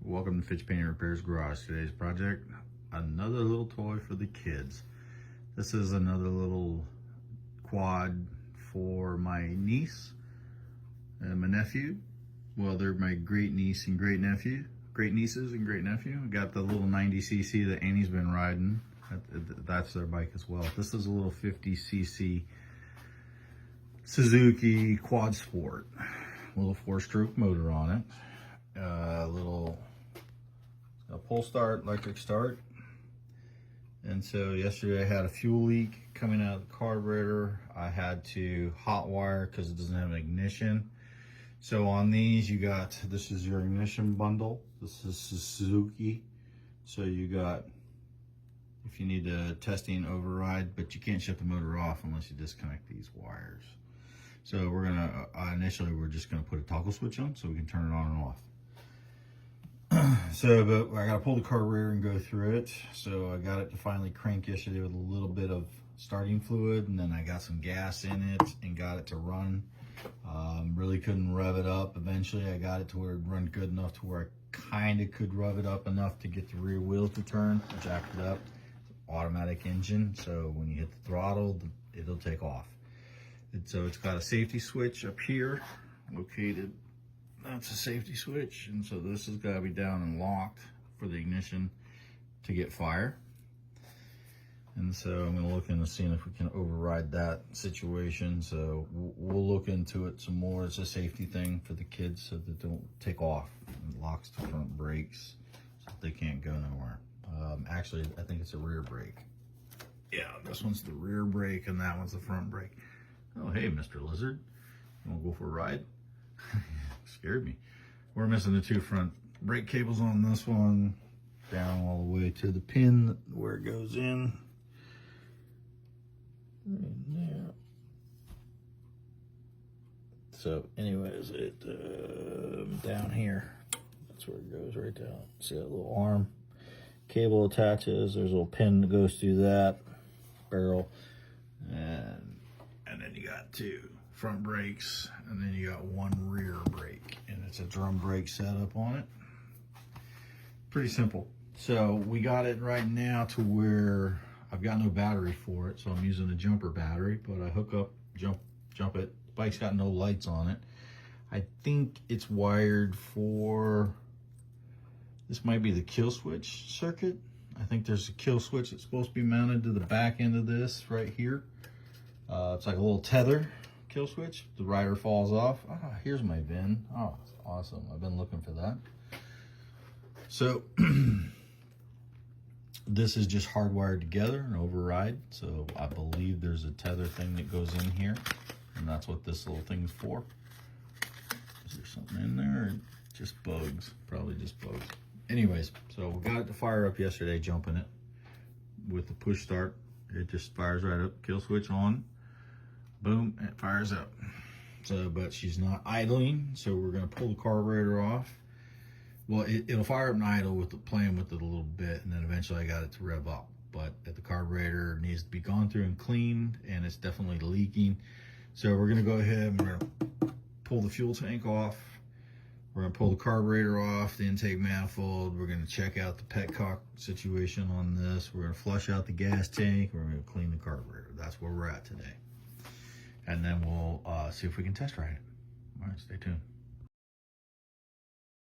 Welcome to Fitch Painting Repairs Garage. Today's project, another little toy for the kids. This is another little quad for my niece and my nephew. Well, they're my great niece and great nephew. Great nieces and great nephew. I got the little 90cc that Annie's been riding. That's their bike as well. This is a little 50cc Suzuki Quad Sport. Little 4-stroke motor on it. A pull start, electric start. And so yesterday I had a fuel leak coming out of the carburetor. I had to hot wire because it doesn't have an ignition. So on these you got, this is your ignition bundle. This is Suzuki. So you got, if you need a testing override, but you can't shut the motor off unless you disconnect these wires. So we're gonna, initially we're just gonna put a toggle switch on so we can turn it on and off. But I gotta pull the carburetor and go through it. So I got it to finally crank yesterday with a little bit of starting fluid, and then I got some gas in it and got it to run. Really couldn't rev it up. Eventually I got it to where it run good enough to where I kind of could rev it up enough to get the rear wheels to turn. I jacked it up. Automatic engine, so when you hit the throttle, it'll take off. And so it's got a safety switch up here located. That's a safety switch, and so this has got to be down and locked for the ignition to get fire. And so I'm going to look into seeing if we can override that situation. So we'll look into it some more. It's a safety thing for the kids so that they don't take off. It locks the front brakes so they can't go nowhere. Actually, I think it's a rear brake. Yeah, this one's the rear brake and that one's the front brake. Oh, hey, Mr. Lizard. You want to go for a ride? Scared me. We're missing the two front brake cables on this one, down all the way to the pin where it goes in. Right there. So anyways, it down here, that's where it goes, right down. See that little arm? Cable attaches, there's a little pin that goes through that barrel, and then you got two front brakes, and then you got one rear brake, and it's a drum brake setup on it. Pretty simple. So we got it right now to where I've got no battery for it, so I'm using a jumper battery, but I hook up, jump it. The bike's got no lights on it. I think it's wired for, this might be the kill switch circuit. I think there's a kill switch that's supposed to be mounted to the back end of this right here. It's like a little tether kill switch. The rider falls off. Ah, here's my VIN. Oh, that's awesome. I've been looking for that. So this is just hardwired together and override. So I believe there's a tether thing that goes in here, and that's what this little thing's for. Is there something in there? Or just bugs? Probably just bugs. Anyways, so we got it to fire up yesterday, jumping it with the push start. It just fires right up, kill switch on, boom, it fires up. So, but she's not idling, so we're gonna pull the carburetor off. Well, it'll fire up and idle with the, playing with it a little bit, and then eventually I got it to rev up. But the carburetor needs to be gone through and cleaned, and it's definitely leaking. So we're gonna go ahead and we're gonna pull the fuel tank off. We're gonna pull the carburetor off, the intake manifold. We're gonna check out the petcock situation on this. We're gonna flush out the gas tank. We're gonna clean the carburetor. That's where we're at today. And then we'll see if we can test ride it. All right, stay tuned.